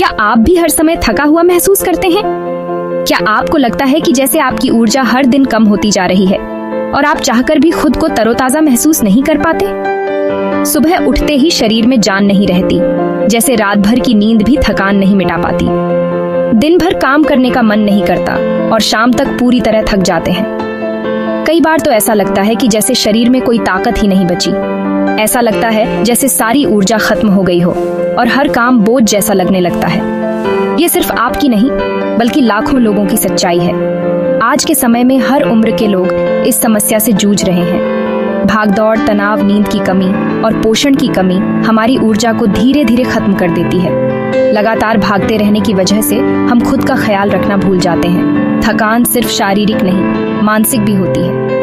क्या आप भी हर समय थका हुआ महसूस करते हैं? क्या आपको लगता है कि जैसे आपकी ऊर्जा हर दिन कम होती जा रही है और आप चाहकर भी खुद को तरोताजा महसूस नहीं कर पाते? सुबह उठते ही शरीर में जान नहीं रहती, जैसे रात भर की नींद भी थकान नहीं मिटा पाती। दिन भर काम करने का मन नहीं करता और शाम तक पूरी तरह थक जाते हैं। कई बार तो ऐसा लगता है कि जैसे शरीर में कोई ताकत ही नहीं बची। ऐसा लगता है जैसे सारी ऊर्जा खत्म हो गई हो और हर काम बोझ जैसा लगने लगता है। ये सिर्फ आपकी नहीं, बल्कि लाखों लोगों की सच्चाई है। आज के समय में हर उम्र के लोग इस समस्या से जूझ रहे हैं। भागदौड़, तनाव, नींद की कमी और पोषण की कमी हमारी ऊर्जा को धीरे धीरे खत्म कर देती है। लगातार भागते रहने की वजह से हम खुद का ख्याल रखना भूल जाते हैं। थकान सिर्फ शारीरिक नहीं, मानसिक भी होती है।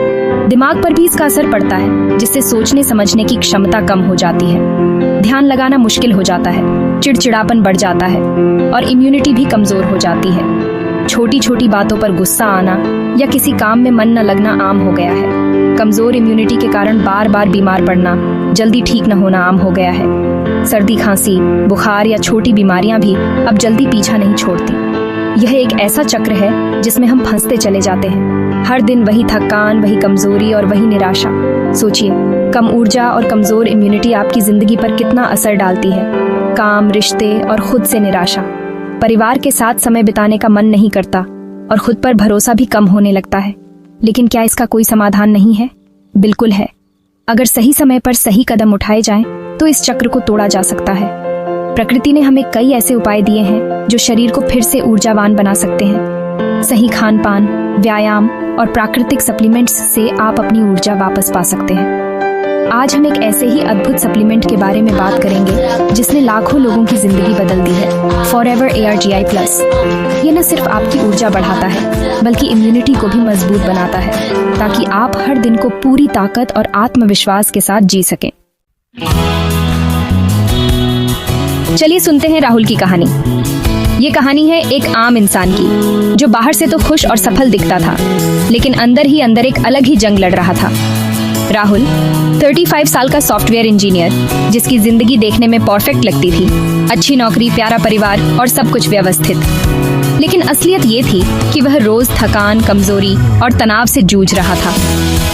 दिमाग पर भी इसका असर पड़ता है, जिससे सोचने समझने की क्षमता कम हो जाती है। ध्यान लगाना मुश्किल हो जाता है, चिड़चिड़ापन बढ़ जाता है और इम्यूनिटी भी कमजोर हो जाती है। छोटी छोटी बातों पर गुस्सा आना या किसी काम में मन न लगना आम हो गया है। कमजोर इम्यूनिटी के कारण बार बार बीमार पड़ना, जल्दी ठीक न होना आम हो गया है। सर्दी, खांसी, बुखार या छोटी बीमारियां भी अब जल्दी पीछा नहीं छोड़ती। यह एक ऐसा चक्र है जिसमें हम फंसते चले जाते हैं। हर दिन वही थकान, वही कमजोरी और वही निराशा। सोचिए, कम ऊर्जा और कमजोर इम्यूनिटी आपकी जिंदगी पर कितना असर डालती है। काम, रिश्ते और खुद से निराशा। परिवार के साथ समय बिताने का मन नहीं करता और खुद पर भरोसा भी कम होने लगता है। लेकिन क्या इसका कोई समाधान नहीं है? बिल्कुल है। अगर सही समय पर सही कदम उठाए जाएं, तो इस चक्र को तोड़ा जा सकता है। प्रकृति ने हमें कई ऐसे उपाय दिए हैं जो शरीर को फिर से ऊर्जावान बना सकते हैं। सही खान पान, व्यायाम और प्राकृतिक सप्लीमेंट्स से आप अपनी ऊर्जा वापस पा सकते हैं। आज हम एक ऐसे ही अद्भुत सप्लीमेंट के बारे में बात करेंगे जिसने लाखों लोगों की जिंदगी बदल दी है। Forever ARGI plus. ये न सिर्फ आपकी ऊर्जा बढ़ाता है, बल्कि इम्यूनिटी को भी मजबूत बनाता है, ताकि आप हर दिन को पूरी ताकत और आत्मविश्वास के साथ जी सकें। चलिए सुनते हैं राहुल की कहानी। ये कहानी है एक आम इंसान की, जो बाहर से तो खुश और सफल दिखता था, लेकिन अंदर ही अंदर एक अलग ही जंग लड़ रहा था। राहुल 35 साल का सॉफ्टवेयर इंजीनियर, जिसकी जिंदगी देखने में परफेक्ट लगती थी। अच्छी नौकरी, प्यारा परिवार और सब कुछ व्यवस्थित। लेकिन असलियत ये थी कि वह रोज थकान, कमजोरी और तनाव से जूझ रहा था।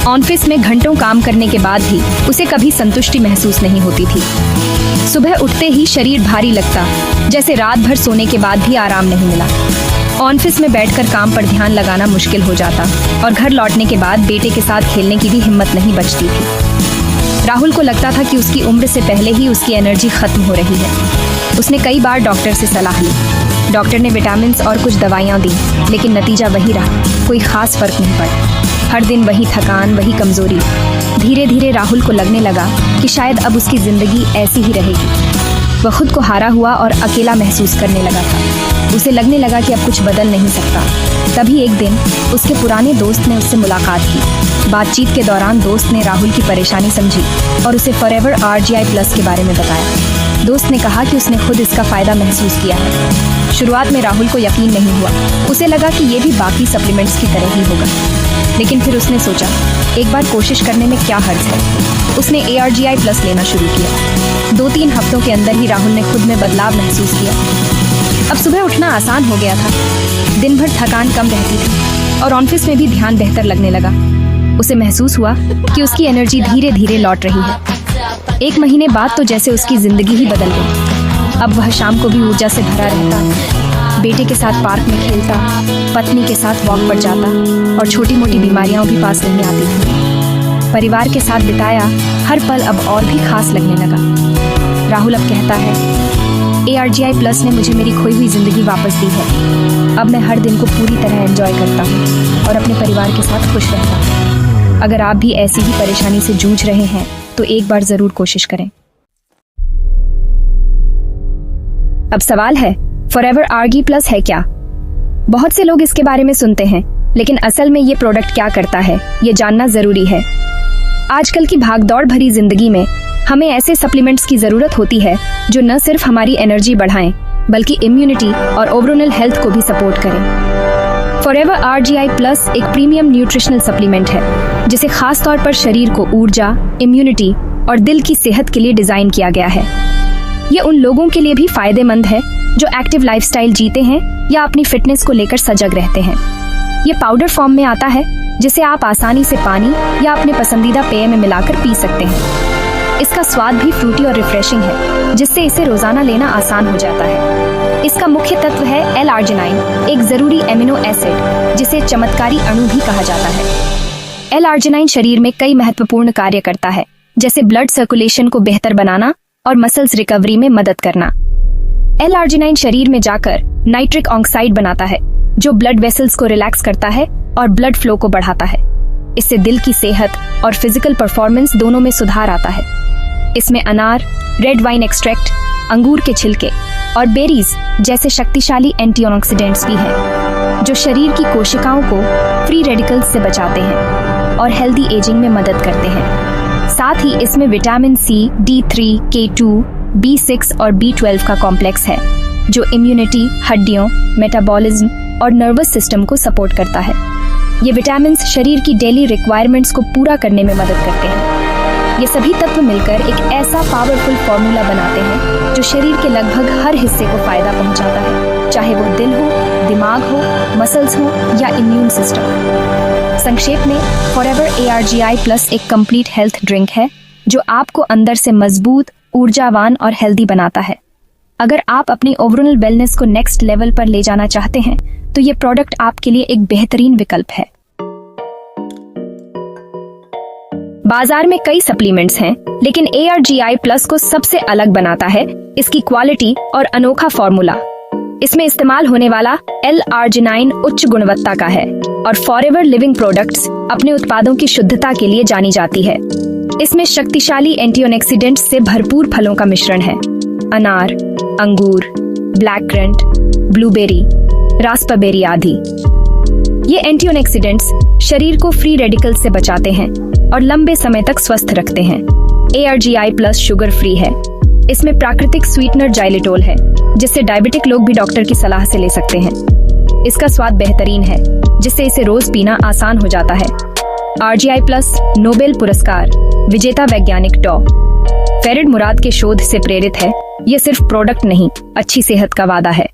ऑफिस में घंटों काम करने के बाद भी उसे कभी संतुष्टि महसूस नहीं होती थी। सुबह उठते ही शरीर भारी लगता, जैसे रात भर सोने के बाद भी आराम नहीं मिला। ऑफिस में बैठकर काम पर ध्यान लगाना मुश्किल हो जाता और घर लौटने के बाद बेटे के साथ खेलने की भी हिम्मत नहीं बचती थी। राहुल को लगता था कि उसकी उम्र से पहले ही उसकी एनर्जी खत्म हो रही है। उसने कई बार डॉक्टर से सलाह ली। डॉक्टर ने विटामिन और कुछ दवाइयाँ दी, लेकिन नतीजा वही रहा, कोई खास फर्क नहीं पड़ा। हर दिन वही थकान, वही कमजोरी। धीरे धीरे राहुल को लगने लगा कि शायद अब उसकी जिंदगी ऐसी ही रहेगी। वह खुद को हारा हुआ और अकेला महसूस करने लगा था। उसे लगने लगा कि अब कुछ बदल नहीं सकता। तभी एक दिन उसके पुराने दोस्त ने उससे मुलाकात की। बातचीत के दौरान दोस्त ने राहुल की परेशानी समझी और उसे फॉरएवर ARGI प्लस के बारे में बताया। दोस्त ने कहा कि उसने खुद इसका फायदा महसूस किया है। शुरुआत में राहुल को यकीन नहीं हुआ। उसे लगा कि ये भी बाकी सप्लीमेंट्स की तरह ही होगा, लेकिन फिर उसने सोचा, एक बार कोशिश करने में क्या हर्ज है। उसने ARGI प्लस लेना शुरू किया। 2-3 हफ्तों के अंदर ही राहुल ने खुद में बदलाव महसूस किया। अब सुबह उठना आसान हो गया था, दिन भर थकान कम रहती थी और ऑफिस में भी ध्यान बेहतर लगने लगा। उसे महसूस हुआ कि उसकी एनर्जी धीरे धीरे लौट रही है। 1 महीने बाद तो जैसे उसकी जिंदगी ही बदल गई। अब वह शाम को भी ऊर्जा से भरा रहता, बेटे के साथ पार्क में खेलता, पत्नी के साथ वॉक पर जाता और छोटी मोटी बीमारियां भी पास नहीं आती थी। परिवार के साथ बिताया हर पल अब और भी खास लगने लगा। राहुल अब कहता है, ARGI प्लस ने मुझे मेरी खोई हुई जिंदगी वापस दी है। अब मैं हर दिन को पूरी तरह एंजॉय करता हूँ और अपने परिवार के साथ खुश रहता हूँ। अगर आप भी ऐसी ही परेशानी से जूझ रहे हैं तो एक बार जरूर कोशिश करें। अब सवाल है, फॉरएवर ARGI प्लस है क्या? बहुत से लोग इसके बारे में सुनते हैं, लेकिन असल में ये प्रोडक्ट क्या करता है, ये जानना जरूरी है। आजकल की भागदौड़ भरी जिंदगी में हमें ऐसे सप्लीमेंट्स की जरूरत होती है जो न सिर्फ हमारी एनर्जी बढ़ाएं, बल्कि इम्यूनिटी और ओवरऑल हेल्थ को भी सपोर्ट करें। फॉरएवर ARGI प्लस एक प्रीमियम न्यूट्रिशनल सप्लीमेंट है, जिसे खास तौर पर शरीर को ऊर्जा, इम्यूनिटी और दिल की सेहत के लिए डिजाइन किया गया है। ये उन लोगों के लिए भी फायदेमंद है जो एक्टिव लाइफस्टाइल जीते हैं या अपनी फिटनेस को लेकर सजग रहते हैं। ये पाउडर फॉर्म में आता है, जिसे आप आसानी से पानी या अपने पसंदीदा पेय में मिलाकर पी सकते हैं। इसका स्वाद भी फ्रूटी और रिफ्रेशिंग है, जिससे इसे रोजाना लेना आसान हो जाता है। इसका मुख्य तत्व है L-आर्जिनाइन, एक जरूरी एमिनो एसिड, जिसे चमत्कारी अणु भी कहा जाता है। L-आर्जिनाइन शरीर में कई महत्वपूर्ण कार्य करता है, जैसे ब्लड सर्कुलेशन को बेहतर बनाना और मसल्स रिकवरी में मदद करना। L-आर्जिनाइन शरीर में जाकर नाइट्रिक ऑक्साइड बनाता है, जो ब्लड वेसल्स को रिलैक्स करता है और ब्लड फ्लो को बढ़ाता है। इससे दिल की सेहत और फिजिकल परफॉर्मेंस दोनों में सुधार आता है। इसमें अनार, रेड वाइन एक्सट्रैक्ट, अंगूर के छिलके और बेरीज जैसे शक्तिशाली एंटीऑक्सीडेंट्स भी हैं, जो शरीर की कोशिकाओं को फ्री रेडिकल्स से बचाते हैं और हेल्दी एजिंग में मदद करते हैं। साथ ही इसमें vitamin C, D3, K2, B6 और B12 का कॉम्प्लेक्स है, जो इम्यूनिटी, हड्डियों, मेटाबॉलिज्म और नर्वस सिस्टम को सपोर्ट करता है। ये विटामिन शरीर की डेली रिक्वायरमेंट्स को पूरा करने में मदद करते हैं। ये सभी तत्व मिलकर एक ऐसा पावरफुल फॉर्मूला बनाते हैं, जो शरीर के लगभग हर हिस्से को फायदा पहुंचाता है, चाहे वो दिल हो, दिमाग हो, मसल्स हो या इम्यून सिस्टम। संक्षेप में, फॉरएवर ARGI+ एक कंप्लीट हेल्थ ड्रिंक है, जो आपको अंदर से मजबूत, ऊर्जावान और हेल्दी बनाता है। अगर आप अपनी ओवरऑल वेलनेस को नेक्स्ट लेवल पर ले जाना चाहते हैं, तो ये प्रोडक्ट आपके लिए एक बेहतरीन विकल्प है। बाजार में कई सप्लीमेंट्स हैं, लेकिन ARGI+ को सबसे अलग बनाता है इसकी क्वालिटी और अनोखा फॉर्मूला। इसमें इस्तेमाल होने वाला L-आर्जिनाइन उच्च गुणवत्ता का है और फॉरएवर लिविंग प्रोडक्ट्स अपने उत्पादों की शुद्धता के लिए जानी जाती है। इसमें शक्तिशाली एंटीऑक्सीडेंट्स से भरपूर फलों का मिश्रण है। अनार, अंगूर, ब्लैक करंट, ब्लूबेरी, रास्पबेरी आदि। ये एंटीऑक्सीडेंट्स शरीर को फ्री रेडिकल से बचाते हैं और लंबे समय तक स्वस्थ रखते हैं। ARGI+ शुगर फ्री है। इसमें प्राकृतिक स्वीटनर जाइलिटोल है, जिससे डायबिटिक लोग भी डॉक्टर की सलाह से ले सकते हैं। इसका स्वाद बेहतरीन है, जिससे इसे रोज पीना आसान हो जाता है। RGI+ नोबेल पुरस्कार विजेता वैज्ञानिक डॉ. फेरिड मुराद के शोध से प्रेरित है। ये सिर्फ प्रोडक्ट नहीं, अच्छी सेहत का वादा है।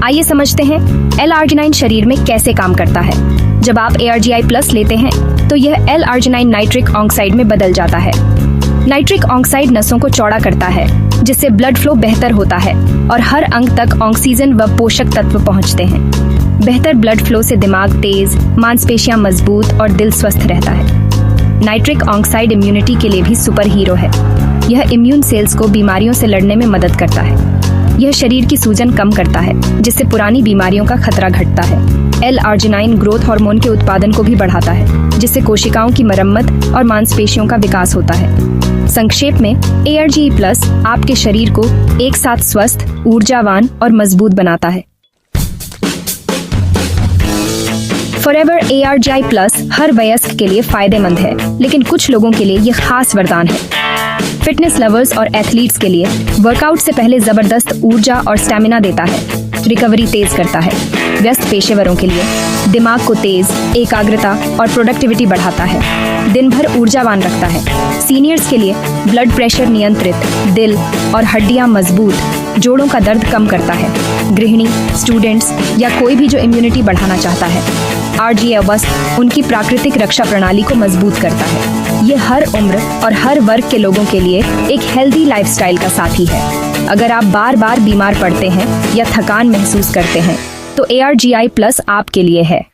आइए समझते हैं L-आर्जिनाइन शरीर में कैसे काम करता है। जब आप ARGI+ लेते हैं, तो यह L-आर्जिनाइन नाइट्रिक ऑक्साइड में बदल जाता है। नाइट्रिक ऑक्साइड नसों को चौड़ा करता है, जिससे ब्लड फ्लो बेहतर होता है और हर अंग तक ऑक्सीजन व पोषक तत्व पहुंचते हैं। बेहतर ब्लड फ्लो से दिमाग तेज, मांसपेशियां मजबूत और दिल स्वस्थ रहता है। नाइट्रिक ऑक्साइड इम्यूनिटी के लिए भी सुपर हीरो है। यह इम्यून सेल्स को बीमारियों से लड़ने में मदद करता है। यह शरीर की सूजन कम करता है, जिससे पुरानी बीमारियों का खतरा घटता है। L-आर्जिनाइन ग्रोथ हार्मोन के उत्पादन को भी बढ़ाता है, जिससे कोशिकाओं की मरम्मत और मांसपेशियों का विकास होता है। संक्षेप में, ARGI+ आपके शरीर को एक साथ स्वस्थ, ऊर्जावान और मजबूत बनाता है। फॉरएवर ARGI+ हर वयस्क के लिए फायदेमंद है, लेकिन कुछ लोगों के लिए ये खास वरदान है। फिटनेस लवर्स और एथलीट्स के लिए वर्कआउट से पहले जबरदस्त ऊर्जा और स्टैमिना देता है। रिकवरी तेज करता है। व्यस्त पेशेवरों के लिए दिमाग को तेज, एकाग्रता और प्रोडक्टिविटी बढ़ाता है। दिन भर ऊर्जावान रखता है। सीनियर्स के लिए ब्लड प्रेशर नियंत्रित, दिल और हड्डियां मजबूत, जोड़ों का दर्द कम करता है। गृहिणी, स्टूडेंट्स या कोई भी जो इम्यूनिटी बढ़ाना चाहता है, RGI+ उनकी प्राकृतिक रक्षा प्रणाली को मजबूत करता है। ये हर उम्र और हर वर्ग के लोगों के लिए एक हेल्दी लाइफस्टाइल का साथी है। अगर आप बार बार बीमार पड़ते हैं या थकान महसूस करते हैं, तो ARGI+ आपके लिए है।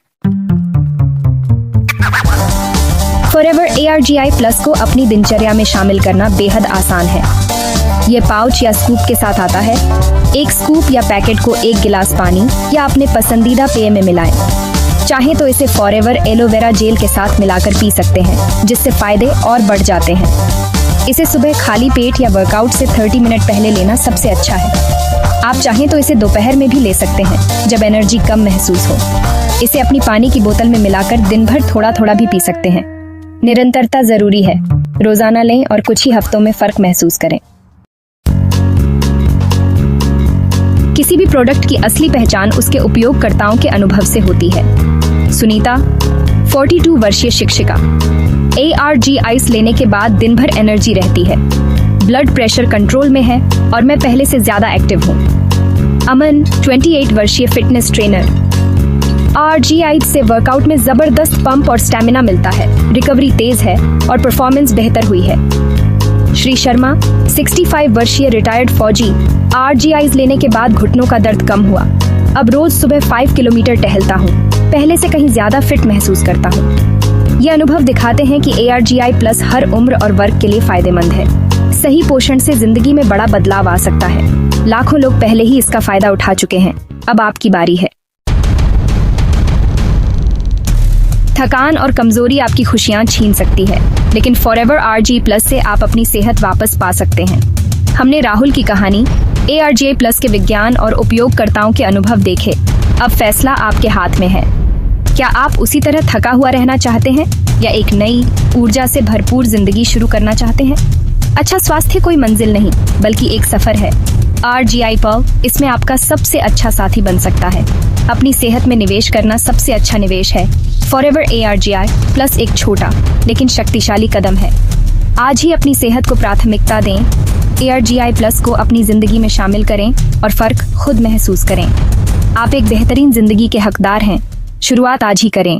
फॉरएवर ARGI+ को अपनी दिनचर्या में शामिल करना बेहद आसान है। ये पाउच या स्कूप के साथ आता है। एक स्कूप या पैकेट को एक गिलास पानी या अपने पसंदीदा पेय में मिलाएं। चाहे तो इसे फॉरएवर एलोवेरा जेल के साथ मिलाकर पी सकते हैं, जिससे फायदे और बढ़ जाते हैं। इसे सुबह खाली पेट या वर्कआउट से 30 मिनट पहले लेना सबसे अच्छा है। आप चाहें तो इसे दोपहर में भी ले सकते हैं, जब एनर्जी कम महसूस हो। इसे अपनी पानी की बोतल में मिलाकर दिन भर थोड़ा थोड़ा भी पी सकते हैं। निरंतरता जरूरी है। रोजाना लें और कुछ ही हफ्तों में फर्क महसूस करें। किसी भी प्रोडक्ट की असली पहचान उसके उपयोगकर्ताओं के अनुभव से होती है। सुनीता, 42 वर्षीय शिक्षिका, ARGI लेने के बाद दिन भर एनर्जी रहती है। ब्लड प्रेशर कंट्रोल में है और मैं पहले से ज्यादा एक्टिव हूँ। अमन 28 वर्षीय फिटनेस ट्रेनर। RGI से वर्कआउट में जबरदस्त पंप और स्टैमिना मिलता है, रिकवरी तेज है और परफॉर्मेंस बेहतर हुई है। श्री शर्मा 65 वर्षीय रिटायर्ड फौजी। RGI लेने के बाद घुटनों का दर्द कम हुआ। अब रोज सुबह 5 किलोमीटर टहलता हूँ, पहले से कहीं ज्यादा फिट महसूस करता हूँ। ये अनुभव दिखाते हैं कि ARGI+ हर उम्र और वर्ग के लिए फायदेमंद है। सही पोषण से जिंदगी में बड़ा बदलाव आ सकता है। लाखों लोग पहले ही इसका फायदा उठा चुके हैं, अब आपकी बारी है। थकान और कमजोरी आपकी खुशियां छीन सकती है, लेकिन फॉरएवर RG+ से आप अपनी सेहत वापस पा सकते हैं। हमने राहुल की कहानी, ARGI+ के विज्ञान और उपयोगकर्ताओं के अनुभव देखे। अब फैसला आपके हाथ में है। क्या आप उसी तरह थका हुआ रहना चाहते हैं या एक नई ऊर्जा से भरपूर जिंदगी शुरू करना चाहते हैं? अच्छा स्वास्थ्य कोई मंजिल नहीं, बल्कि एक सफर है। RGI+ इसमें आपका सबसे अच्छा साथी बन सकता है। अपनी सेहत में निवेश करना सबसे अच्छा निवेश है। फॉरएवर ARGI+ एक छोटा लेकिन शक्तिशाली कदम है। आज ही अपनी सेहत को प्राथमिकता दें। ARGI+ को अपनी जिंदगी में शामिल करें और फर्क खुद महसूस करें। आप एक बेहतरीन जिंदगी के हकदार हैं। शुरुआत आज ही करें।